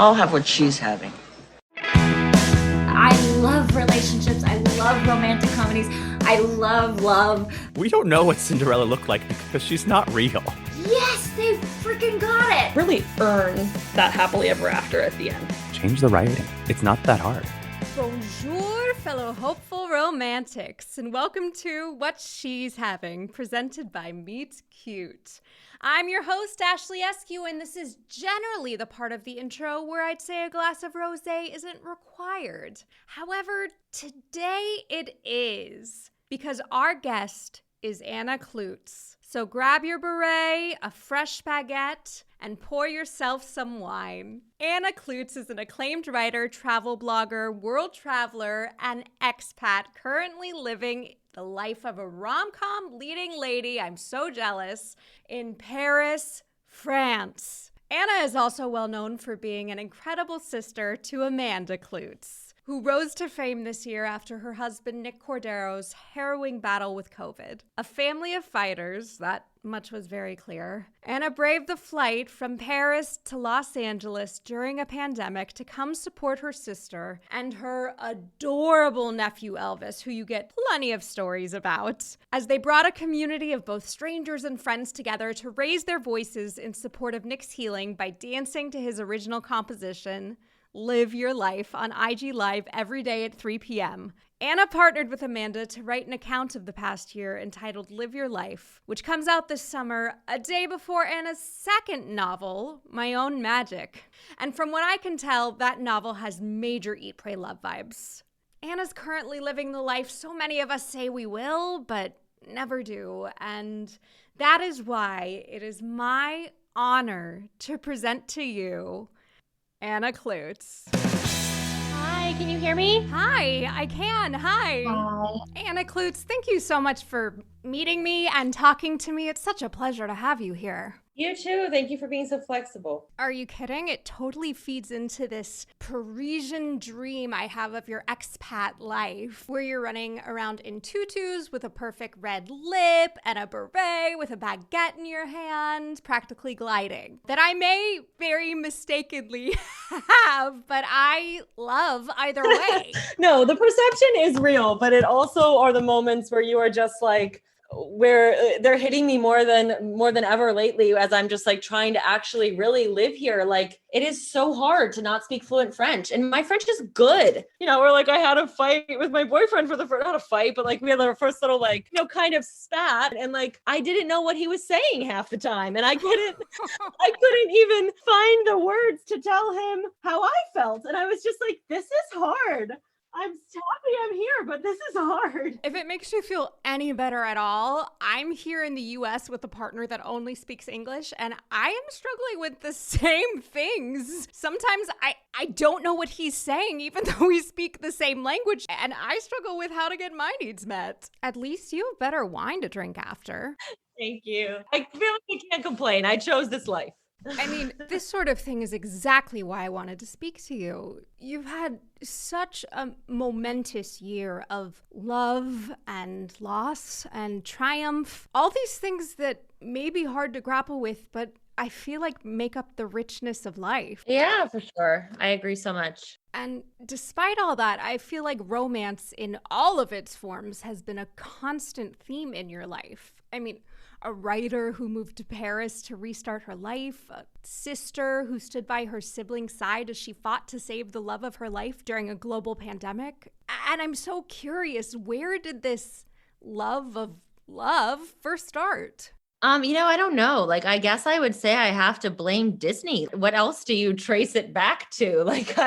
I'll have what she's having. I love relationships. I love romantic comedies. I love love. We don't know what Cinderella looked like because she's not real. Yes, they freaking got it. Really earn that happily ever after at the end. Change the writing. It's not that hard. Bonjour, fellow hopeful romantics, and welcome to What She's Having, presented by Meet Cute. I'm your host, Ashley Eskew, and this is generally the part of the intro where I'd say a glass of rosé isn't required. However, today it is, because our guest is Anna Kloots. So grab your beret, a fresh baguette, and pour yourself some wine. Anna Kloots is an acclaimed writer, travel blogger, world traveler, and expat currently living the life of a rom-com leading lady, I'm so jealous, in Paris, France. Anna is also well known for being an incredible sister to Amanda Kloots, who rose to fame this year after her husband Nick Cordero's harrowing battle with COVID. A family of fighters, that much was very clear. Anna braved the flight from Paris to Los Angeles during a pandemic to come support her sister and her adorable nephew Elvis, who you get plenty of stories about, as they brought a community of both strangers and friends together to raise their voices in support of Nick's healing by dancing to his original composition, Live Your Life, on IG Live every day at 3 p.m. Anna partnered with Amanda to write an account of the past year entitled Live Your Life, which comes out this summer, a day before Anna's second novel, My Own Magic. And from what I can tell, that novel has major Eat, Pray, Love vibes. Anna's currently living the life so many of us say we will, but never do. And that is why it is my honor to present to you Anna Kloots. Hi, can you hear me? Hi, I can. Hi. Anna Kloots, thank you so much for meeting me and talking to me. It's such a pleasure to have you here. You too. Thank you for being so flexible. Are you kidding? It totally feeds into this Parisian dream I have of your expat life, where you're running around in tutus with a perfect red lip and a beret with a baguette in your hand, practically gliding. That I may very mistakenly have, but I love either way. No, the perception is real, but it also are the moments where you are just like, where they're hitting me more than ever lately, as I'm just like trying to actually really live here. Like, it is so hard to not speak fluent French, and my French is good. You know, or like I had a fight with my boyfriend for the first, not a fight, but like we had our first little like, you know, kind of spat, and like I didn't know what he was saying half the time, and I couldn't even find the words to tell him how I felt, and I was just like, this is hard. I'm happy I'm here, but this is hard. If it makes you feel any better at all, I'm here in the US with a partner that only speaks English, and I am struggling with the same things. Sometimes I don't know what he's saying, even though we speak the same language, and I struggle with how to get my needs met. At least you have better wine to drink after. Thank you. I feel like I can't complain. I chose this life. I mean, this sort of thing is exactly why I wanted to speak to you. You've had such a momentous year of love and loss and triumph. All these things that may be hard to grapple with, but I feel like make up the richness of life. Yeah, for sure. I agree so much. And despite all that, I feel like romance in all of its forms has been a constant theme in your life. I mean, a writer who moved to Paris to restart her life, a sister who stood by her sibling's side as she fought to save the love of her life during a global pandemic. And I'm so curious, where did this love of love first start? I don't know. Like, I guess I would say I have to blame Disney. What else do you trace it back to? Like,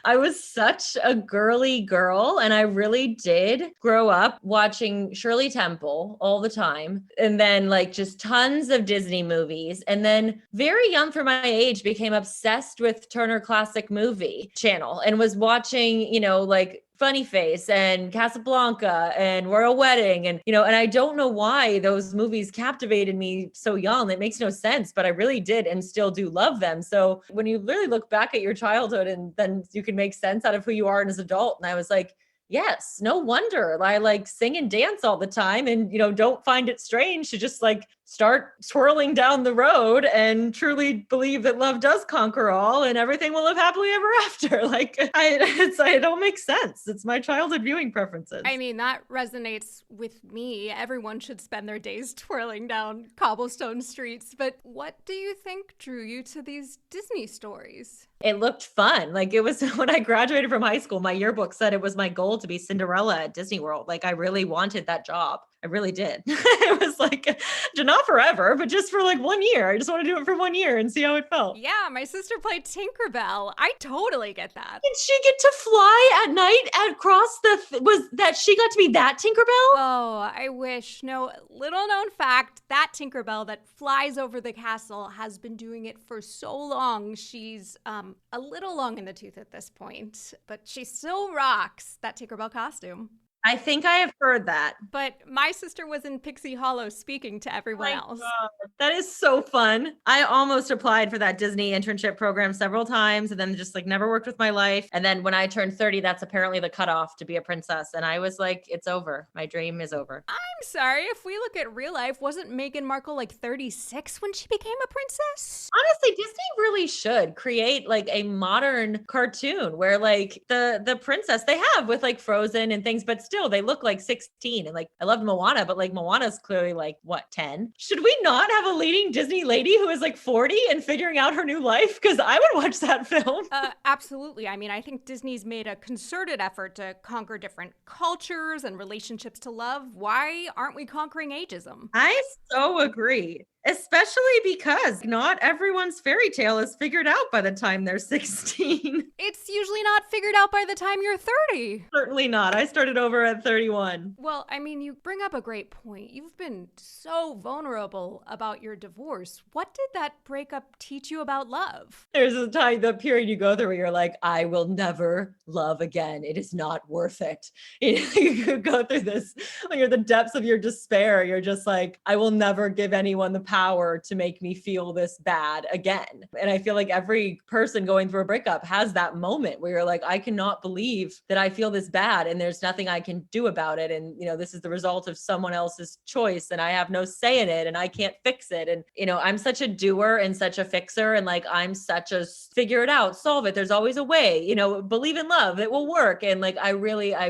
I was such a girly girl, and I really did grow up watching Shirley Temple all the time. And then like just tons of Disney movies. And then very young for my age, became obsessed with Turner Classic Movie Channel and was watching, like Funny Face and Casablanca and Royal Wedding. And, and I don't know why those movies captivated me so young. It makes no sense, but I really did and still do love them. So when you really look back at your childhood and then you can make sense out of who you are as an adult. And I was like, yes, no wonder I like sing and dance all the time and, don't find it strange to just like start swirling down the road and truly believe that love does conquer all and everything will live happily ever after. Like it all makes sense. It's my childhood viewing preferences. I mean, that resonates with me. Everyone should spend their days twirling down cobblestone streets. But what do you think drew you to these Disney stories? It looked fun. Like it was when I graduated from high school, my yearbook said it was my goal to be Cinderella at Disney World. Like I really wanted that job. I really did. It was like, not forever, but just for like 1 year. I just want to do it for 1 year and see how it felt. Yeah, my sister played Tinkerbell. I totally get that. Did she get to fly at night across was that she got to be that Tinkerbell? Oh, I wish. No, little known fact, that Tinkerbell that flies over the castle has been doing it for so long. She's a little long in the tooth at this point, but she still rocks that Tinkerbell costume. I think I have heard that. But my sister was in Pixie Hollow speaking to everyone else. God, that is so fun. I almost applied for that Disney internship program several times and then just like never worked with my life. And then when I turned 30, that's apparently the cutoff to be a princess. And I was like, it's over. My dream is over. I'm sorry. If we look at real life, wasn't Meghan Markle like 36 when she became a princess? Honestly, Disney really should create like a modern cartoon where like the princess they have with like Frozen and things, but still they look like 16. And like I loved Moana, but like Moana's clearly like what, 10? Should we not have a leading Disney lady who is like 40 and figuring out her new life? Because I would watch that film. Absolutely. I mean, I think Disney's made a concerted effort to conquer different cultures and relationships to love. Why aren't we conquering ageism? I so agree. Especially because not everyone's fairy tale is figured out by the time they're 16. It's usually not figured out by the time you're 30. Certainly not. I started over at 31. Well, I mean, you bring up a great point. You've been so vulnerable about your divorce. What did that breakup teach you about love? There's a time, the period you go through where you're like, I will never love again. It is not worth it. You go through this when you're the depths of your despair. You're just like, I will never give anyone the power to make me feel this bad again. And I feel like every person going through a breakup has that moment where you're like, I cannot believe that I feel this bad and there's nothing I can do about it. And, you know, this is the result of someone else's choice and I have no say in it and I can't fix it. And, you know, I'm such a doer and such a fixer and like, I'm such a figure it out, solve it. There's always a way, you know, believe in love, it will work. And like, I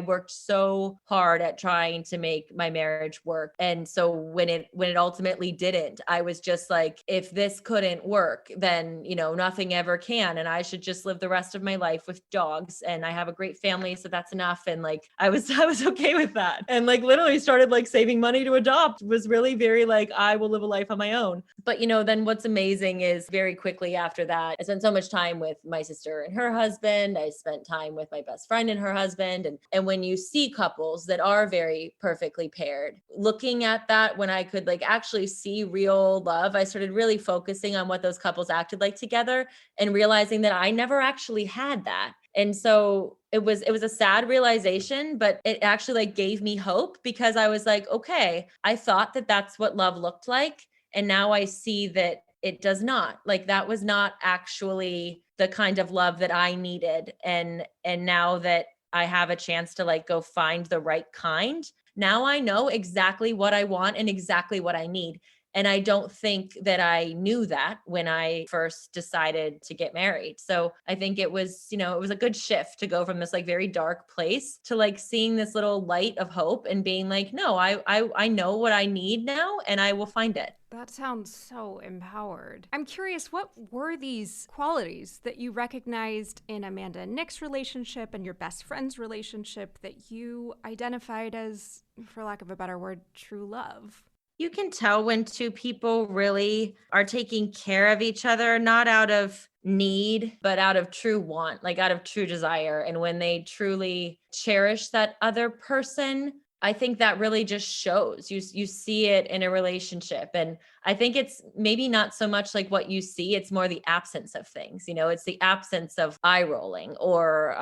worked so hard at trying to make my marriage work. And so when it ultimately didn't, I was just like, if this couldn't work, then, you know, nothing ever can. And I should just live the rest of my life with dogs. And I have a great family. So that's enough. And like, I was okay with that. And like, literally started like saving money to adopt, was really very like, I will live a life on my own. But, you know, then what's amazing is very quickly after that, I spent so much time with my sister and her husband. I spent time with my best friend and her husband. And when you see couples that are very perfectly paired, looking at that, when I could like actually see real love, I started really focusing on what those couples acted like together and realizing that I never actually had that. And so it was a sad realization, but it actually like gave me hope because I was like, okay, I thought that that's what love looked like. And now I see that it does not. Like that was not actually the kind of love that I needed. And now that I have a chance to like go find the right kind, now I know exactly what I want and exactly what I need. And I don't think that I knew that when I first decided to get married. So I think it was, you know, it was a good shift to go from this like very dark place to like seeing this little light of hope and being like, no, I know what I need now and I will find it. That sounds so empowered. I'm curious, what were these qualities that you recognized in Amanda and Nick's relationship and your best friend's relationship that you identified as, for lack of a better word, true love? You can tell when two people really are taking care of each other, not out of need, but out of true want, like out of true desire. And when they truly cherish that other person, I think that really just shows. You see it in a relationship. And I think it's maybe not so much like what you see, it's more the absence of things. It's the absence of eye rolling or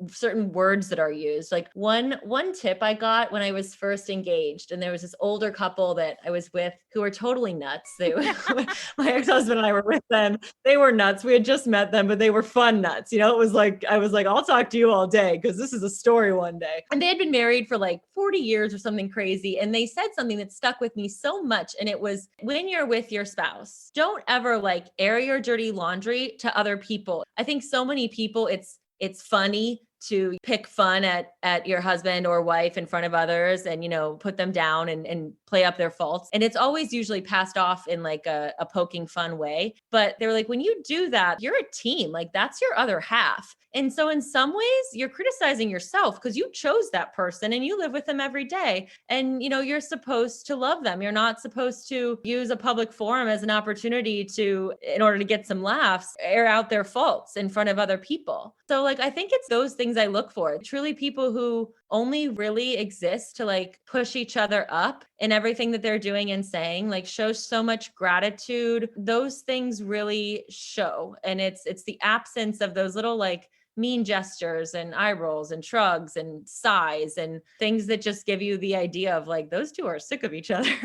certain words that are used. Like one tip I got when I was first engaged, and there was this older couple that I was with who were totally nuts. My ex-husband and I were with them. They were nuts. We had just met them, but they were fun nuts. It was like, I was like, I'll talk to you all day because this is a story one day. And they had been married for like 40 years or something crazy. And they said something that stuck with me so much. And it was, when you're with your spouse, don't ever like air your dirty laundry to other people. I think so many people, it's funny to pick fun at your husband or wife in front of others and, put them down and play up their faults. And it's always usually passed off in like a poking fun way. But they were like, when you do that, you're a team. Like that's your other half. And so in some ways you're criticizing yourself because you chose that person and you live with them every day. And, you're supposed to love them. You're not supposed to use a public forum as an opportunity to, in order to get some laughs, air out their faults in front of other people. So like, I think it's those things I look for. Truly people who only really exist to like push each other up in everything that they're doing and saying, like show so much gratitude. Those things really show. And it's the absence of those little like mean gestures and eye rolls and shrugs and sighs and things that just give you the idea of like, those two are sick of each other.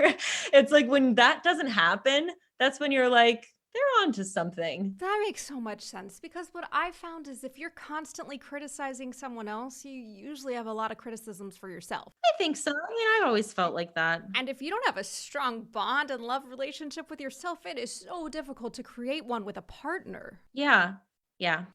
It's like when that doesn't happen, that's when you're like, they're on to something. That makes so much sense because what I found is if you're constantly criticizing someone else, you usually have a lot of criticisms for yourself. I think so. I mean, I've always felt like that. And if you don't have a strong bond and love relationship with yourself, it is so difficult to create one with a partner. Yeah.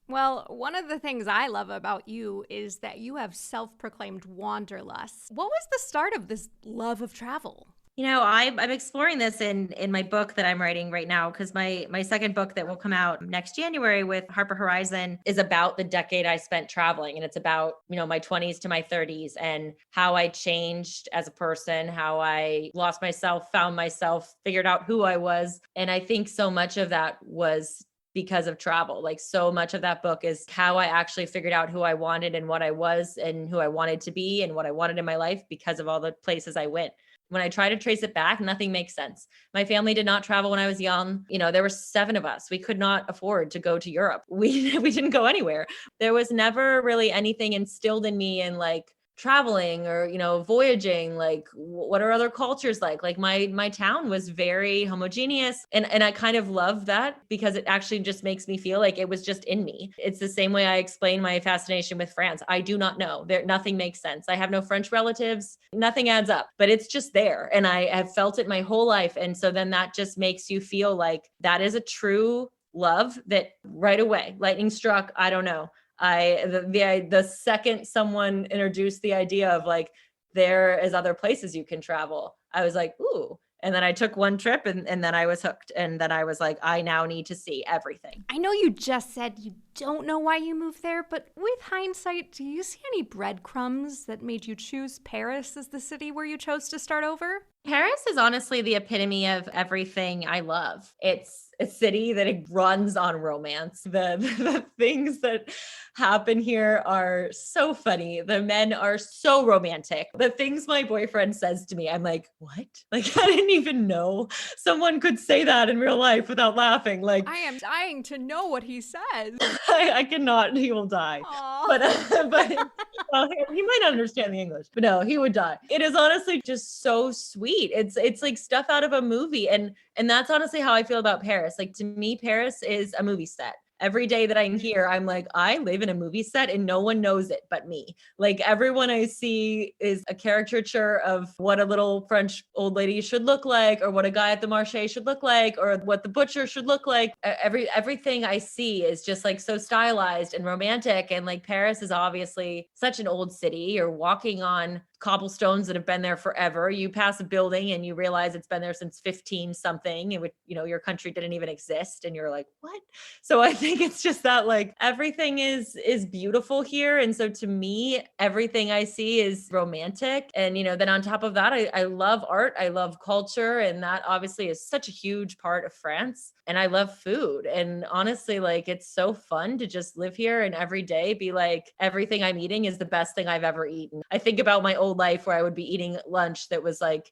Well, one of the things I love about you is that you have self-proclaimed wanderlust. What was the start of this love of travel? I'm exploring this in my book that I'm writing right now, because my second book that will come out next January with Harper Horizon is about the decade I spent traveling. And it's about, my 20s to my 30s and how I changed as a person, how I lost myself, found myself, figured out who I was. And I think so much of that was because of travel. Like so much of that book is how I actually figured out who I wanted and what I was and who I wanted to be and what I wanted in my life because of all the places I went. When I try to trace it back, nothing makes sense. My family did not travel when I was young. There were 7 of us. We could not afford to go to Europe. We didn't go anywhere. There was never really anything instilled in me in like traveling or, voyaging, like what are other cultures like? Like my town was very homogeneous. And I kind of love that because it actually just makes me feel like it was just in me. It's the same way I explain my fascination with France. I do not know. Nothing makes sense. I have no French relatives. Nothing adds up, but it's just there. And I have felt it my whole life. And so then that just makes you feel like that is a true love that right away, lightning struck. I don't know. The second someone introduced the idea of like, there is other places you can travel, I was like, ooh. And then I took one trip and then I was hooked. And then I was like, I now need to see everything. I know you just said you don't know why you moved there, but with hindsight, do you see any breadcrumbs that made you choose Paris as the city where you chose to start over? Paris is honestly the epitome of everything I love. It's a city that it runs on romance. The things that happen here are so funny. The men are so romantic. The things my boyfriend says to me, I'm like, what? Like, I didn't even know someone could say that in real life without laughing. Like, I am dying to know what he says. I cannot. He will die. But well, he might not understand the English, but no, he would die. It is honestly just so sweet. It's like stuff out of a movie. And that's honestly how I feel about Paris. Like to me, Paris is a movie set. Every day that I'm here, I'm like, I live in a movie set and no one knows it but me. Like everyone I see is a caricature of what a little French old lady should look like, or what a guy at the marché should look like, or what the butcher should look like. Everything I see is just like so stylized and romantic. And like Paris is obviously such an old city. You're walking on cobblestones that have been there forever. You pass a building and you realize it's been there since 15 something, and your country didn't even exist. And you're like, what? So I think it's just that like everything is beautiful here. And so to me, everything I see is romantic. And, then on top of that, I love art. I love culture. And that obviously is such a huge part of France. And I love food. And honestly, like, it's so fun to just live here and every day be like, everything I'm eating is the best thing I've ever eaten. I think about my old life where I would be eating lunch that was like,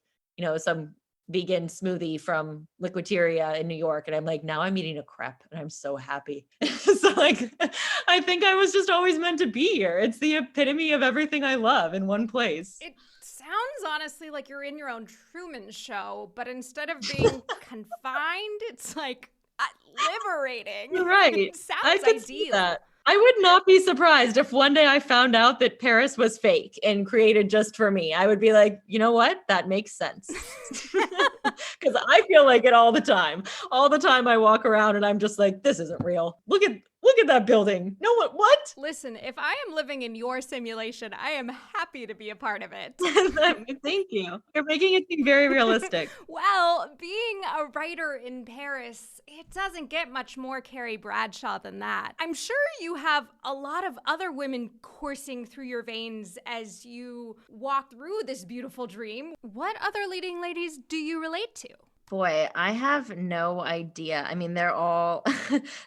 some vegan smoothie from Liquiteria in New York. And I'm like, now I'm eating a crepe and I'm so happy. So like, I think I was just always meant to be here. It's the epitome of everything I love in one place. It sounds honestly like you're in your own Truman Show, but instead of being confined, it's like liberating. You're right. It sounds I could ideal. see that. I would not be surprised if one day I found out that Paris was fake and created just for me. I would be like, you know what? That makes sense. Because I feel like it all the time. All the time I walk around and I'm just like, this isn't real. Look at that building. No one, what? Listen, if I am living in your simulation, I am happy to be a part of it. Thank you. You're making it seem very realistic. Well, being a writer in Paris, it doesn't get much more Carrie Bradshaw than that. I'm sure you have a lot of other women coursing through your veins as you walk through this beautiful dream. What other leading ladies do you relate to? Boy, I have no idea. I mean, they're all,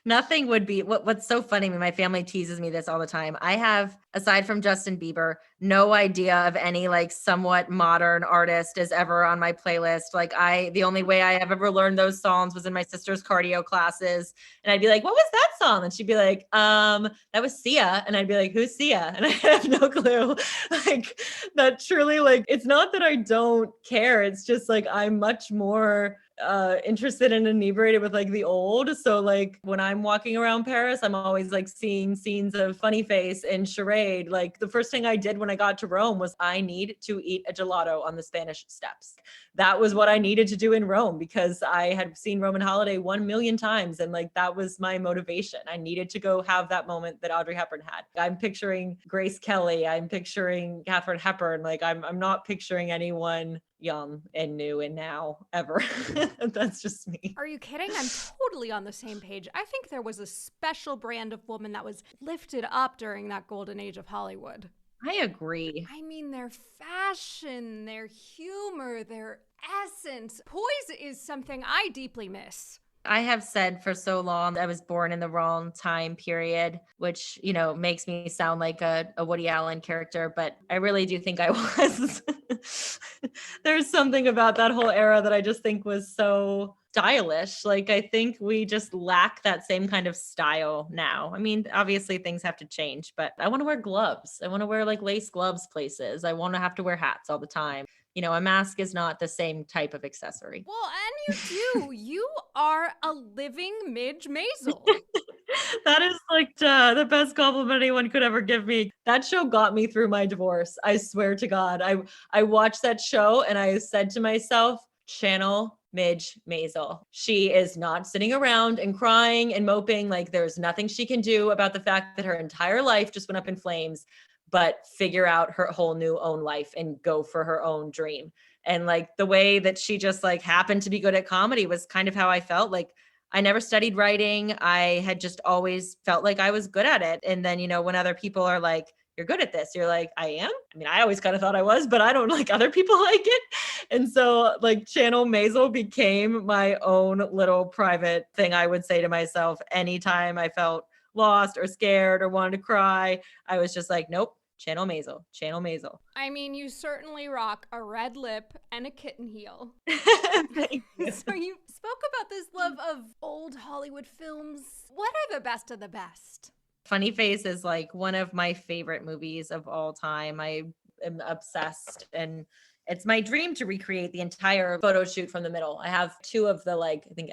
nothing would be, what's so funny, I mean, my family teases me this all the time. I have, aside from Justin Bieber, no idea of any like somewhat modern artist is ever on my playlist. Like the only way I have ever learned those songs was in my sister's cardio classes. And I'd be like, what was that song? And she'd be like, that was Sia. And I'd be like, who's Sia? And I have no clue. Like that truly, like, it's not that I don't care. It's just like, I'm much more interested and inebriated with like the old. So like when I'm walking around Paris, I'm always like seeing scenes of Funny Face and Charade. Like the first thing I did when I got to Rome was I need to eat a gelato on the Spanish Steps. That was what I needed to do in Rome because I had seen Roman Holiday 1 million times. And like, that was my motivation. I needed to go have that moment that Audrey Hepburn had. I'm picturing Grace Kelly. I'm picturing Katharine Hepburn. Like I'm not picturing anyone young and new and now ever. That's just me. Are you kidding? I'm totally on the same page. I think there was a special brand of woman that was lifted up during that golden age of Hollywood. I agree. I mean, their fashion, their humor, their essence. Poise is something I deeply miss. I have said for so long I was born in the wrong time period, which, you know, makes me sound like a Woody Allen character, but I really do think I was. There's something about that whole era that I just think was so stylish. Like, I think we just lack that same kind of style now. I mean, obviously things have to change, but I want to wear gloves. I want to wear like lace gloves places. I want to have to wear hats all the time. You know, a mask is not the same type of accessory. Well, and you do. You are a living Midge Maisel. That is like the best compliment anyone could ever give me. That show got me through my divorce. I swear to God. I watched that show and I said to myself, channel Midge Maisel. She is not sitting around and crying and moping. Like there's nothing she can do about the fact that her entire life just went up in flames, but figure out her whole new own life and go for her own dream. And like the way that she just like happened to be good at comedy was kind of how I felt. Like I never studied writing. I had just always felt like I was good at it. And then, you know, when other people are like, you're good at this, you're like, I am. I mean, I always kind of thought I was, but I don't like other people like it. And so like Channel Maisel became my own little private thing. I would say to myself, anytime I felt lost or scared or wanted to cry, I was just like, nope. Channel Maisel, Channel Maisel. I mean, you certainly rock a red lip and a kitten heel. Thank you. So you spoke about this love of old Hollywood films. What are the best of the best? Funny Face is like one of my favorite movies of all time. I am obsessed and it's my dream to recreate the entire photo shoot from the middle. I have 2 of the like, I think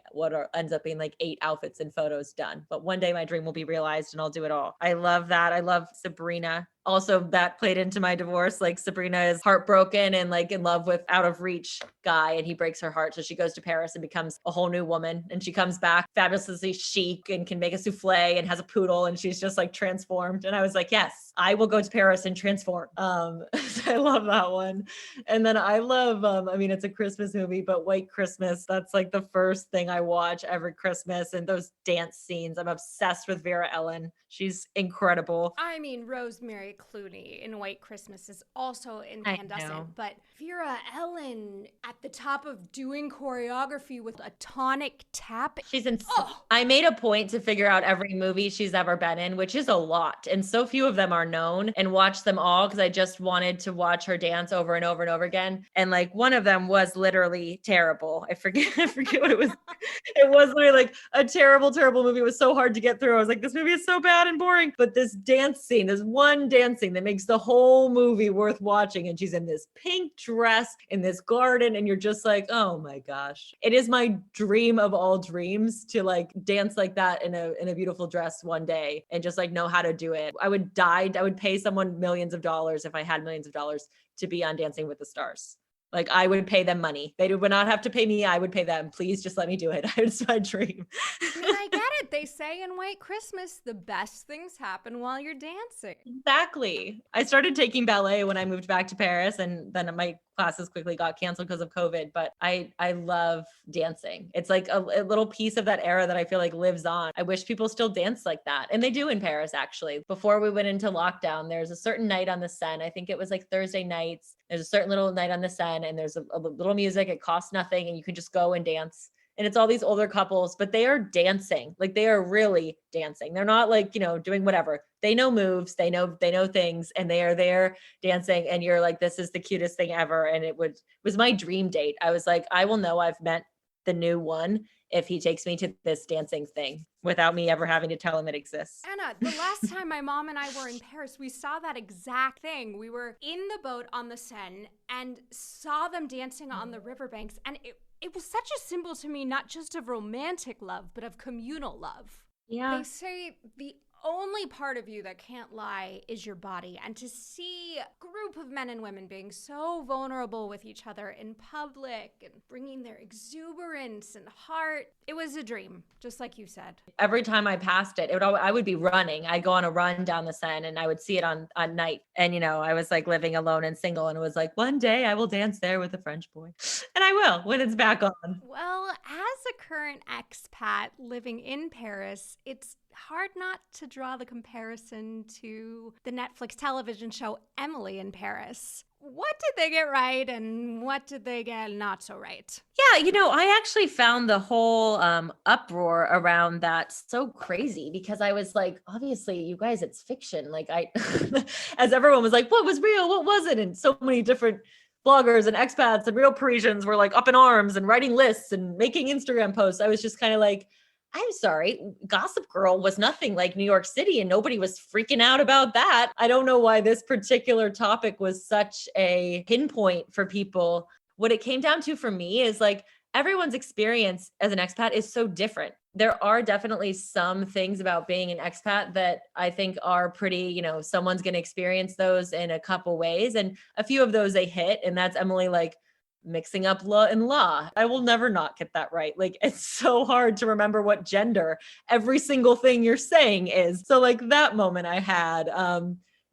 ends up being like 8 outfits and photos done. But one day my dream will be realized and I'll do it all. I love that. I love Sabrina. Also, that played into my divorce. Like Sabrina is heartbroken and like in love with out of reach guy and he breaks her heart. So she goes to Paris and becomes a whole new woman. And she comes back fabulously chic and can make a souffle and has a poodle and she's just like transformed. And I was like, yes, I will go to Paris and transform. I love that one. And then I love, I mean, it's a Christmas movie, but White Christmas, that's like the first thing I watch every Christmas. And those dance scenes, I'm obsessed with Vera Ellen. She's incredible. I mean, Rosemary Clooney in White Christmas is also I know. incandescent, but Vera Ellen at the top of doing choreography with a tonic tap. She's in. Oh. I made a point to figure out every movie she's ever been in, which is a lot. And so few of them are known, and watch them all because I just wanted to watch her dance over and over and over again. And like one of them was literally terrible. I forget what it was. It was literally like a terrible, terrible movie. It was so hard to get through. I was like, this movie is so bad and boring. But this dance scene, this one dance scene that makes the whole movie worth watching. And she's in this pink dress in this garden. And you're just like, oh my gosh. It is my dream of all dreams to like dance like that in a beautiful dress one day and just like know how to do it. I would die. I would pay someone millions of dollars if I had millions of dollars to be on Dancing with the Stars. Like I would pay them money. They would not have to pay me. I would pay them. Please just let me do it. It's my dream. I mean, I get it. They say in White Christmas, the best things happen while you're dancing. Exactly. I started taking ballet when I moved back to Paris, and then my classes quickly got canceled because of COVID, but I love dancing. It's like a little piece of that era that I feel like lives on. I wish people still dance like that. And they do in Paris, actually. Before we went into lockdown, there's a certain night on the Seine. I think it was like Thursday nights. There's a certain little night on the Seine, and there's a little music. It costs nothing, and you can just go and dance. And it's all these older couples, but they are dancing. Like they are really dancing. They're not like, doing whatever. They know moves, they know things, and they are there dancing. And you're like, this is the cutest thing ever. And it was my dream date. I was like, I will know I've met the new one if he takes me to this dancing thing without me ever having to tell him it exists. Anna, the last time my mom and I were in Paris, we saw that exact thing. We were in the boat on the Seine and saw them dancing on the riverbanks. And it was such a symbol to me, not just of romantic love, but of communal love. Yeah. They say the only part of you that can't lie is your body. And to see a group of men and women being so vulnerable with each other in public and bringing their exuberance and heart, it was a dream, just like you said. Every time I passed it, I would be running. I'd go on a run down the Seine and I would see it on night. And, I was like living alone and single, and it was like, one day I will dance there with a French boy. And I will when it's back on. Well, as a current expat living in Paris, it's hard not to draw the comparison to the Netflix television show Emily in Paris. What did they get right and what did they get not so right? Yeah, I actually found the whole uproar around that so crazy because I was like, obviously, you guys, it's fiction. Like as everyone was like, what was real? What wasn't? And so many different bloggers and expats and real Parisians were like up in arms and writing lists and making Instagram posts. I was just kind of like, I'm sorry, Gossip Girl was nothing like New York City and nobody was freaking out about that. I don't know why this particular topic was such a pinpoint for people. What it came down to for me is like everyone's experience as an expat is so different. There are definitely some things about being an expat that I think are pretty, someone's going to experience those in a couple ways. And a few of those they hit. And that's Emily, like, mixing up law and law. I will never not get that right. Like, it's so hard to remember what gender every single thing you're saying is. So like that moment I had,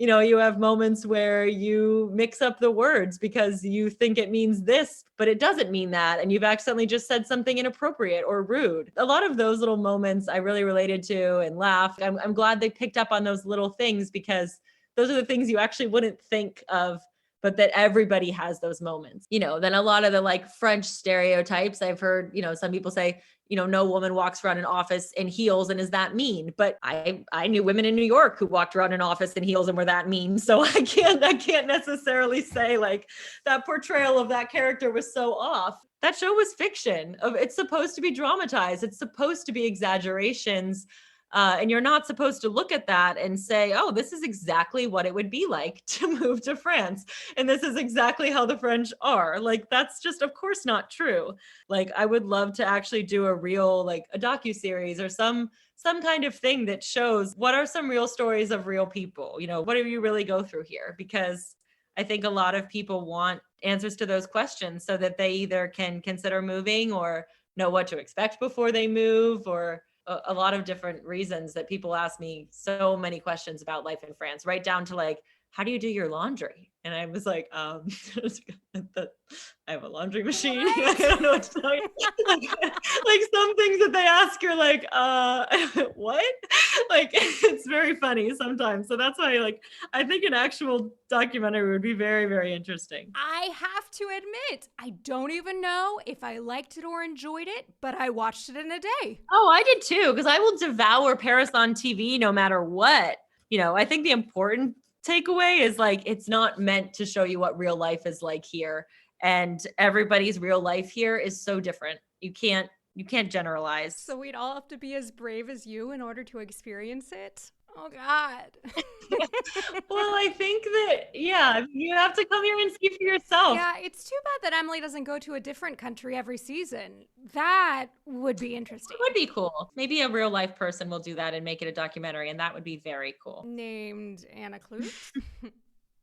you have moments where you mix up the words because you think it means this, but it doesn't mean that. And you've accidentally just said something inappropriate or rude. A lot of those little moments I really related to and laughed. I'm glad they picked up on those little things because those are the things you actually wouldn't think of, but that everybody has those moments. Then a lot of the like French stereotypes I've heard, some people say, no woman walks around an office in heels and is that mean. But I knew women in New York who walked around an office in heels and were that mean. So I can't necessarily say like that portrayal of that character was so off. That show was fiction. It's supposed to be dramatized. It's supposed to be exaggerations. And you're not supposed to look at that and say, oh, this is exactly what it would be like to move to France. And this is exactly how the French are. Like, that's just, of course, not true. Like, I would love to actually do a real, like a docuseries or some kind of thing that shows what are some real stories of real people. What do you really go through here? Because I think a lot of people want answers to those questions so that they either can consider moving or know what to expect before they move, or a lot of different reasons that people ask me so many questions about life in France, right down to like, how do you do your laundry? And I was like, I have a laundry machine. I don't know what to tell you. like some things that they ask, you're like, what? Like, it's very funny sometimes. So that's why, like, I think an actual documentary would be very, very interesting. I have to admit, I don't even know if I liked it or enjoyed it, but I watched it in a day. Oh, I did too, because I will devour Paris on TV no matter what. I think the important takeaway is like, it's not meant to show you what real life is like here. And everybody's real life here is so different. You can't generalize. So we'd all have to be as brave as you in order to experience it? Oh, God. Well, I think that, yeah, you have to come here and see for yourself. Yeah, it's too bad that Emily doesn't go to a different country every season. That would be interesting. It would be cool. Maybe a real life person will do that and make it a documentary, and that would be very cool. Named Anna Kloots.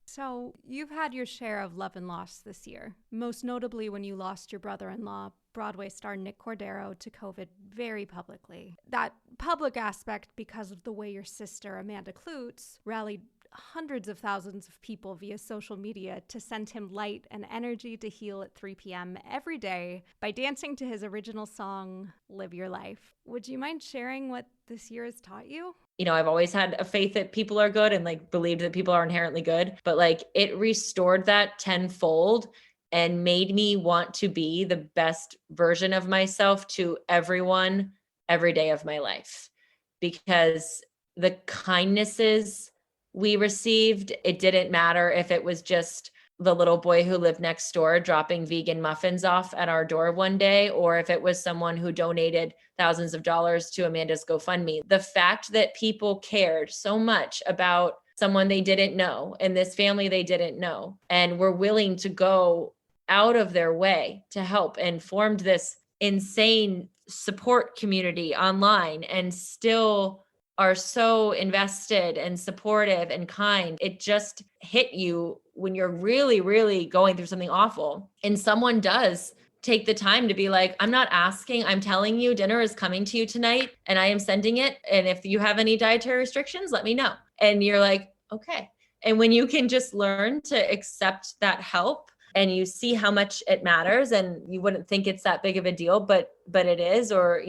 So you've had your share of love and loss this year, most notably when you lost your brother-in-law, Broadway star Nick Cordero, to COVID very publicly. That public aspect because of the way your sister, Amanda Kloots, rallied hundreds of thousands of people via social media to send him light and energy to heal at 3 p.m. every day by dancing to his original song, Live Your Life. Would you mind sharing what this year has taught you? I've always had a faith that people are good and like believed that people are inherently good, but like it restored that tenfold and made me want to be the best version of myself to everyone every day of my life. Because the kindnesses we received, it didn't matter if it was just the little boy who lived next door dropping vegan muffins off at our door one day, or if it was someone who donated thousands of dollars to Amanda's GoFundMe. The fact that people cared so much about someone they didn't know and this family they didn't know, and were willing to go out of their way to help and formed this insane support community online and still are so invested and supportive and kind. It just hit you when you're really, really going through something awful. And someone does take the time to be like, I'm not asking, I'm telling you, dinner is coming to you tonight and I am sending it. And if you have any dietary restrictions, let me know. And you're like, okay. And when you can just learn to accept that help and you see how much it matters, and you wouldn't think it's that big of a deal, but it is, or,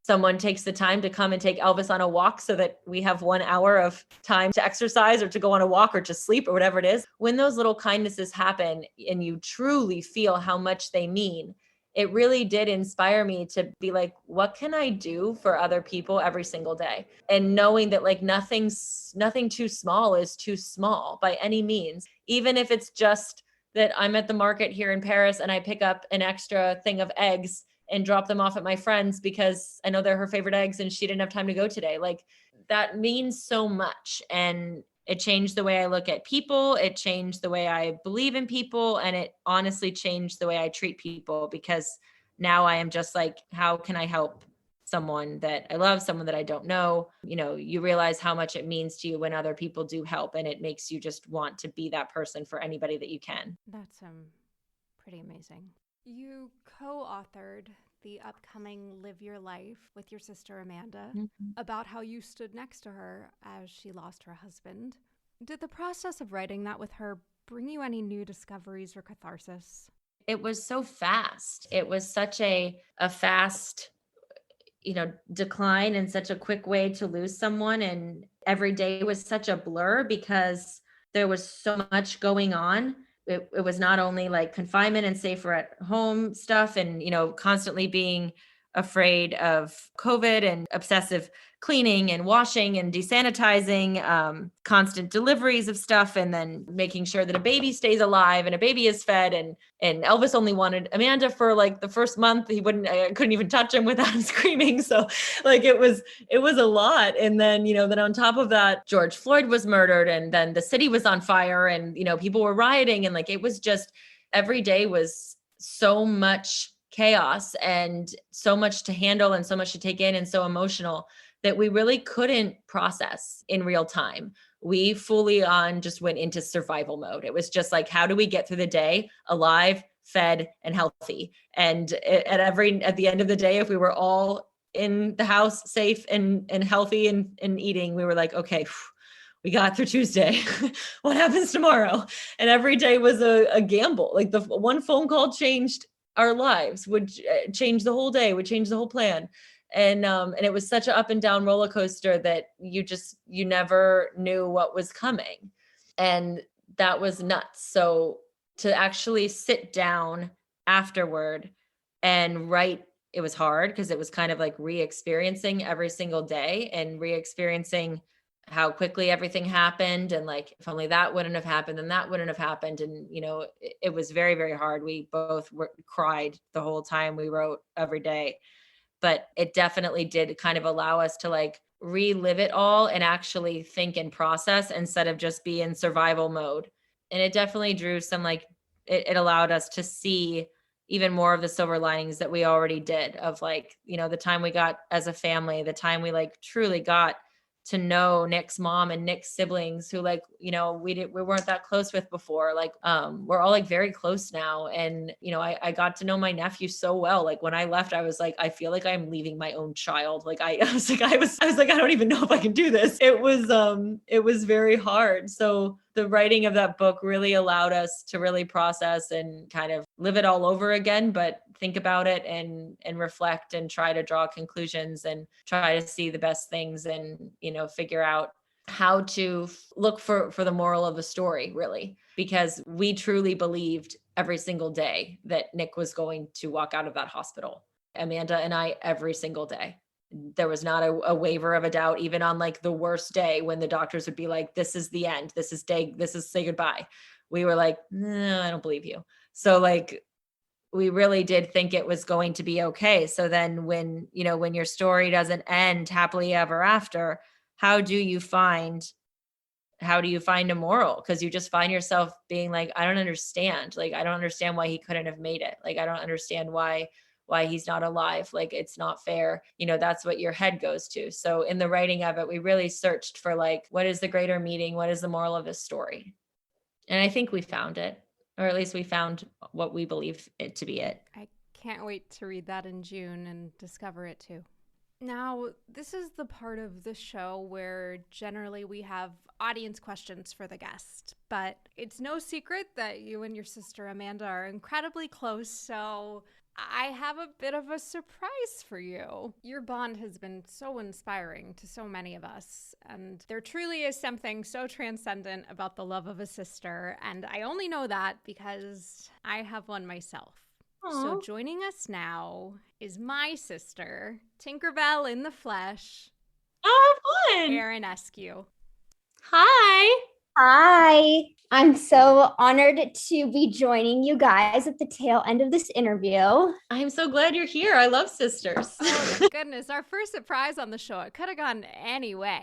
someone takes the time to come and take Elvis on a walk so that we have 1 hour of time to exercise or to go on a walk or to sleep or whatever it is. When those little kindnesses happen and you truly feel how much they mean, it really did inspire me to be like, what can I do for other people every single day? And knowing that like nothing too small is too small by any means, even if it's just that I'm at the market here in Paris and I pick up an extra thing of eggs and drop them off at my friend's because I know they're her favorite eggs and she didn't have time to go today. Like that means so much. And it changed the way I look at people. It changed the way I believe in people. And it honestly changed the way I treat people, because now I am just like, how can I help someone that I love, someone that I don't know? You realize how much it means to you when other people do help, and it makes you just want to be that person for anybody that you can. That's pretty amazing. You co-authored the upcoming Live Your Life with your sister Amanda about how you stood next to her as she lost her husband. Did the process of writing that with her bring you any new discoveries or catharsis? It was so fast. It was such a fast, decline, and such a quick way to lose someone. And every day was such a blur because there was so much going on. It was not only like confinement and safer at home stuff and, constantly being afraid of COVID and obsessive cleaning and washing and desanitizing, constant deliveries of stuff, and then making sure that a baby stays alive and a baby is fed. And Elvis only wanted Amanda for like the first month. I couldn't even touch him without him screaming. So like it was a lot. And then, then on top of that, George Floyd was murdered, and then the city was on fire, and, people were rioting. And like, it was just, every day was so much chaos and so much to handle and so much to take in and so emotional that we really couldn't process in real time. We fully on just went into survival mode. It was just like, how do we get through the day alive, fed, and healthy? And at the end of the day, if we were all in the house safe and healthy and eating, we were like, okay, we got through Tuesday. What happens tomorrow? And every day was a gamble. Like the one phone call changed our lives, would change the whole day, would change the whole plan. And it was such an up and down roller coaster that you never knew what was coming. And that was nuts. So to actually sit down afterward and write, it was hard because it was kind of like re-experiencing every single day and re-experiencing how quickly everything happened. And like, if only that wouldn't have happened, then that wouldn't have happened. And, it was very, very hard. We both cried the whole time we wrote every day, but it definitely did kind of allow us to like relive it all and actually think and process instead of just be in survival mode. And it definitely drew some like, it allowed us to see even more of the silver linings that we already did of like, the time we got as a family, the time we like truly got to know Nick's mom and Nick's siblings who like, we weren't that close with before. Like, we're all like very close now. And, I got to know my nephew so well. Like when I left, I was like, I feel like I'm leaving my own child. Like I was like, I don't even know if I can do this. It was very hard. So the writing of that book really allowed us to really process and kind of live it all over again, but think about it and reflect and try to draw conclusions and try to see the best things and, figure out how to look for the moral of the story, really, because we truly believed every single day that Nick was going to walk out of that hospital. Amanda and I, every single day. There was not a waiver of a doubt, even on like the worst day when the doctors would be like, this is the end. This is say goodbye. We were like, no, I don't believe you. So like, we really did think it was going to be okay. So then when your story doesn't end happily ever after, how do you find a moral? Because you just find yourself being like, I don't understand. Like, I don't understand why he couldn't have made it. Like, I don't understand why he's not alive. Like, it's not fair. That's what your head goes to. So in the writing of it, we really searched for like, what is the greater meaning? What is the moral of this story? And I think we found it, or at least we found what we believe it to be it. I can't wait to read that in June and discover it too. Now, this is the part of the show where generally we have audience questions for the guest, but it's no secret that you and your sister Amanda are incredibly close, so I have a bit of a surprise for you. Your bond has been so inspiring to so many of us, and there truly is something so transcendent about the love of a sister, and I only know that because I have one myself. Aww. So joining us now is my sister, Tinkerbell in the flesh. Oh, fun! Erin Eskew. Hi! Hi. I'm so honored to be joining you guys at the tail end of this interview. I'm so glad you're here. I love sisters. Oh my goodness, our first surprise on the show. It could have gone any way.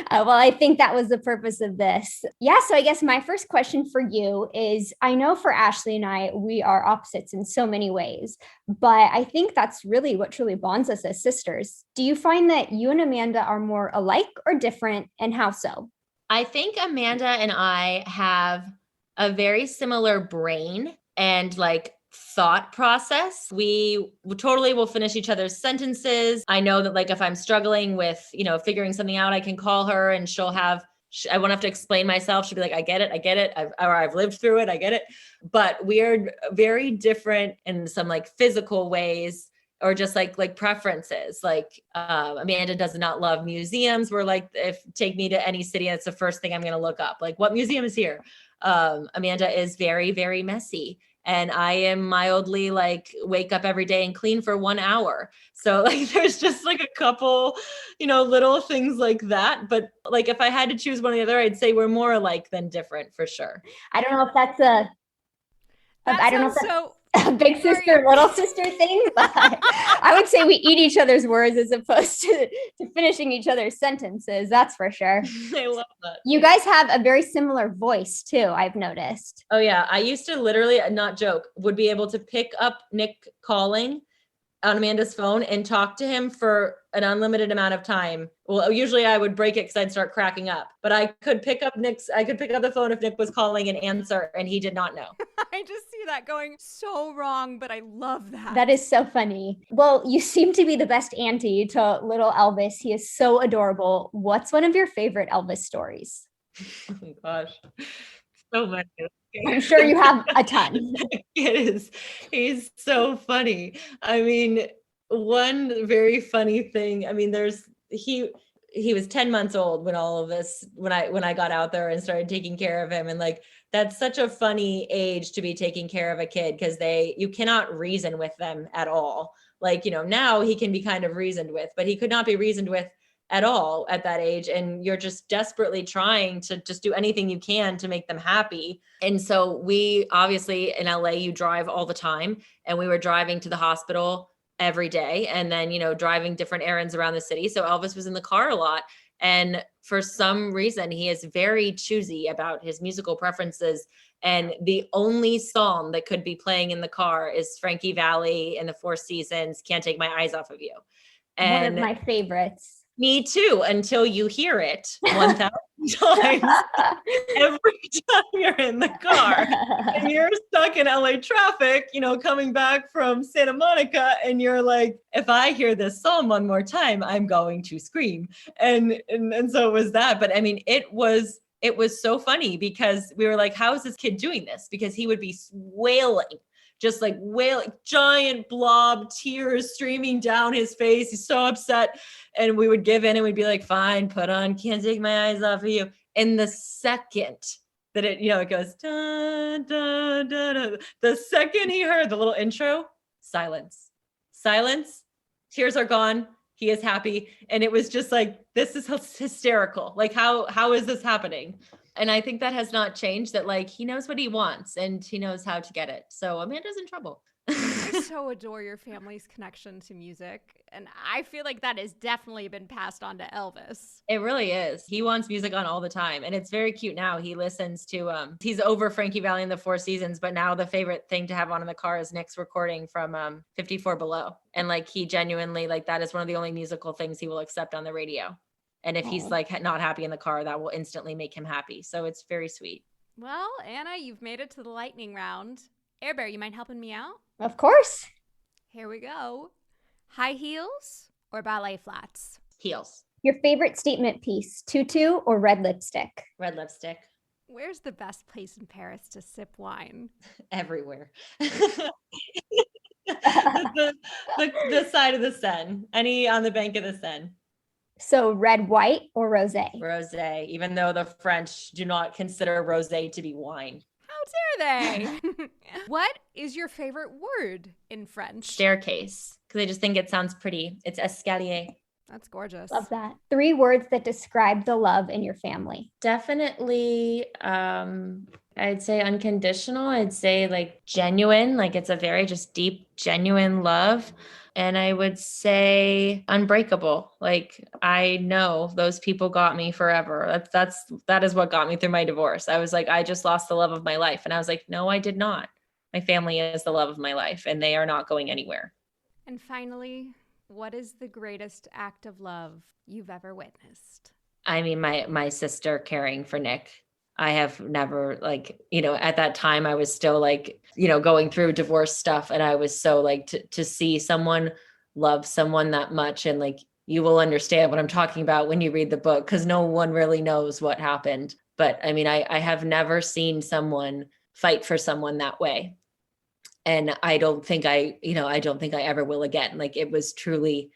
Well, I think that was the purpose of this. Yeah, so I guess my first question for you is, I know for Ashley and I, we are opposites in so many ways, but I think that's really what truly bonds us as sisters. Do you find that you and Amanda are more alike or different, and how so? I think Amanda and I have a very similar brain and like thought process. We totally will finish each other's sentences. I know that like if I'm struggling with, figuring something out, I can call her and I won't have to explain myself. She'll be like, I get it. I've lived through it. I get it. But we're very different in some like physical ways, or just like preferences. Like Amanda does not love museums. We're like, take me to any city, that's the first thing I'm going to look up. Like, what museum is here? Amanda is very, very messy. And I am mildly like wake up every day and clean for 1 hour. So like, there's just like a couple, little things like that. But like, if I had to choose one or the other, I'd say we're more alike than different for sure. I don't know if that's a big sister, little sister thing, but I would say we eat each other's words as opposed to finishing each other's sentences. That's for sure. I love that. You guys have a very similar voice too, I've noticed. Oh yeah. I used to literally, not joke, would be able to pick up Nick calling on Amanda's phone and talk to him for an unlimited amount of time. Well, usually I would break it because I'd start cracking up, but I could pick up the phone if Nick was calling and answer, and he did not know. I just see that going so wrong, but I love that. That is so funny. Well, you seem to be the best auntie to little Elvis. He is so adorable. What's one of your favorite Elvis stories? Oh my gosh. So many. I'm sure you have a ton. It is. He's so funny. I mean, one very funny thing. I mean, he was 10 months old when all of this, when I got out there and started taking care of him. And like, that's such a funny age to be taking care of a kid, because you cannot reason with them at all. Like, now he can be kind of reasoned with, but he could not be reasoned with at all at that age. And you're just desperately trying to just do anything you can to make them happy. And so we obviously in LA, you drive all the time, and we were driving to the hospital every day, and then, driving different errands around the city. So Elvis was in the car a lot. And for some reason, he is very choosy about his musical preferences. And the only song that could be playing in the car is Frankie Valli and the Four Seasons, Can't Take My Eyes Off of You. And one of my favorites. Me too, until you hear it 1,000 times every time you're in the car and you're stuck in LA traffic, coming back from Santa Monica, and you're like, if I hear this song one more time, I'm going to scream. And so it was that. But I mean, it was so funny, because we were like, how is this kid doing this? Because he would be wailing, just like wailing, giant blob, tears streaming down his face. He's so upset. And we would give in and we'd be like, fine, put on Can't Take My Eyes Off of You. And the second that it goes, da, da, da, da, the second he heard the little intro, silence, tears are gone. He is happy. And it was just like, this is hysterical. Like, how is this happening? And I think that has not changed, that like, he knows what he wants and he knows how to get it. So Amanda's in trouble. I so adore your family's connection to music. And I feel like that has definitely been passed on to Elvis. It really is. He wants music on all the time. And it's very cute now. He listens to, he's over Frankie Valli and the Four Seasons, but now the favorite thing to have on in the car is Nick's recording from 54 Below. And like, he genuinely, like, that is one of the only musical things he will accept on the radio. And if he's like not happy in the car, that will instantly make him happy. So it's very sweet. Well, Anna, you've made it to the lightning round. Air Bear, you mind helping me out? Of course. Here we go. High heels or ballet flats? Heels. Your favorite statement piece, tutu or red lipstick? Red lipstick. Where's the best place in Paris to sip wine? Everywhere. The side of the Seine. Any on the bank of the Seine. So red, white, or rosé? Rosé, even though the French do not consider rosé to be wine. How dare they? What is your favorite word in French? Staircase, because I just think it sounds pretty. It's escalier. That's gorgeous. Love that. 3 words that describe the love in your family. Definitely, I'd say unconditional. I'd say like genuine, like it's a very just deep, genuine love. And I would say unbreakable. Like, I know those people got me forever. That is what got me through my divorce. I was like, I just lost the love of my life. And I was like, no, I did not. My family is the love of my life, and they are not going anywhere. And finally, what is the greatest act of love you've ever witnessed? I mean, my sister caring for Nick. I have never, like, at that time I was still like, going through divorce stuff. And I was so like, to see someone love someone that much. And like, you will understand what I'm talking about when you read the book, because no one really knows what happened. But I mean, I have never seen someone fight for someone that way. And I don't think I ever will again. Like, it was truly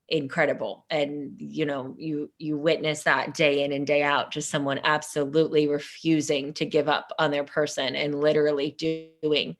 incredible. And, you witness that day in and day out, just someone absolutely refusing to give up on their person and literally doing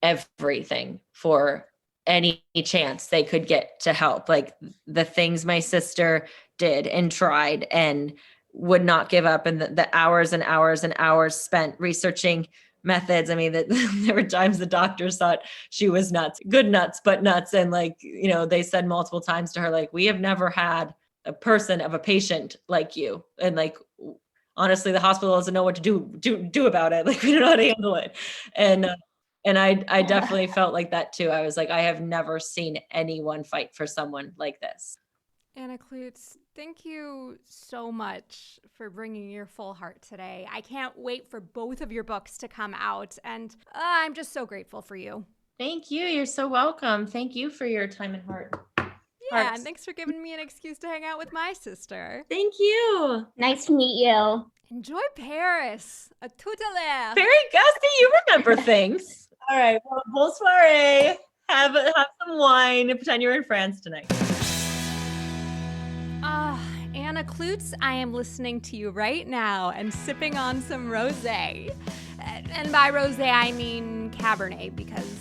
everything for any chance they could get to help. Like, the things my sister did and tried and would not give up, and the hours and hours and hours spent researching methods. I mean, that there were times the doctors thought she was nuts, good nuts, but nuts. And like, they said multiple times to her, like, we have never had a patient like you. And like, honestly, the hospital doesn't know what to do about it. Like, we don't know how to handle it. And I definitely felt like that too. I was like, I have never seen anyone fight for someone like this. Anna Kloots, thank you so much for bringing your full heart today. I can't wait for both of your books to come out, and I'm just so grateful for you. Thank you. You're so welcome. Thank you for your time and heart. Yeah, and thanks for giving me an excuse to hang out with my sister. Thank you. Nice to meet you. Enjoy Paris. À tout à l'heure. Very Gusty, you remember things. All right. Well, bon soiree. Have some wine and pretend you're in France tonight. Anna Kloots, I am listening to you right now and sipping on some rosé. And by rosé, I mean Cabernet because,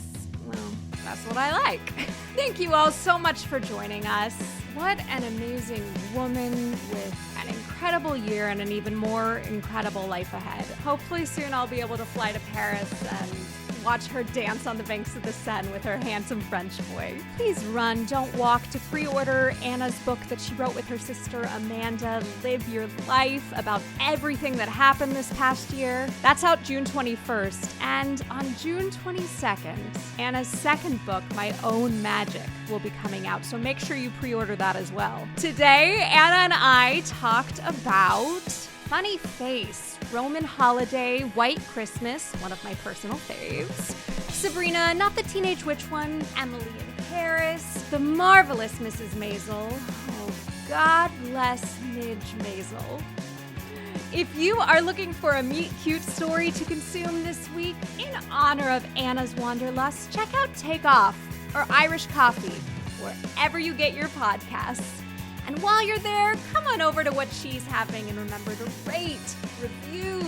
well, that's what I like. Thank you all so much for joining us. What an amazing woman with an incredible year and an even more incredible life ahead. Hopefully soon I'll be able to fly to Paris and watch her dance on the banks of the Seine with her handsome French boy. Please run, don't walk to pre-order Anna's book that she wrote with her sister Amanda, Live Your Life, about everything that happened this past year. That's out June 21st. And on June 22nd, Anna's second book, My Own Magic, will be coming out. So make sure you pre-order that as well. Today, Anna and I talked about Funny Face, Roman Holiday, White Christmas, one of my personal faves, Sabrina, not the Teenage Witch one, Emily in Paris, the marvelous Mrs. Maisel. Oh, God bless Midge Maisel. If you are looking for a meet cute story to consume this week in honor of Anna's Wanderlust, check out Take Off or Irish Coffee, wherever you get your podcasts. And while you're there, come on over to What She's Having and remember to rate, review,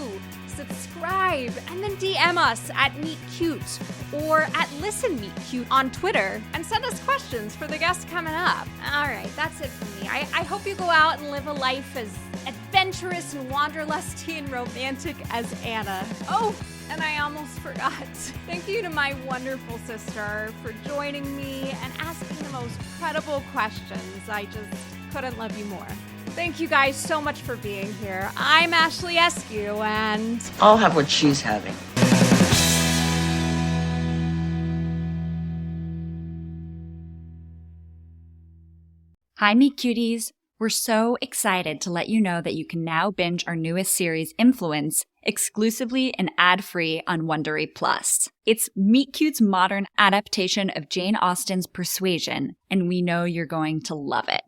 subscribe, and then DM us at Meet Cute or at Listen Meet Cute on Twitter and send us questions for the guests coming up. All right, that's it for me. I hope you go out and live a life as adventurous and wanderlusty and romantic as Anna. Oh, and I almost forgot. Thank you to my wonderful sister for joining me and asking the most credible questions. I just couldn't love you more. Thank you guys so much for being here. I'm Ashley Eskew, and I'll have what she's having. Hi, Meet Cuties. We're so excited to let you know that you can now binge our newest series, Influence, exclusively and ad-free on Wondery Plus. It's Meet Cute's modern adaptation of Jane Austen's Persuasion, and we know you're going to love it.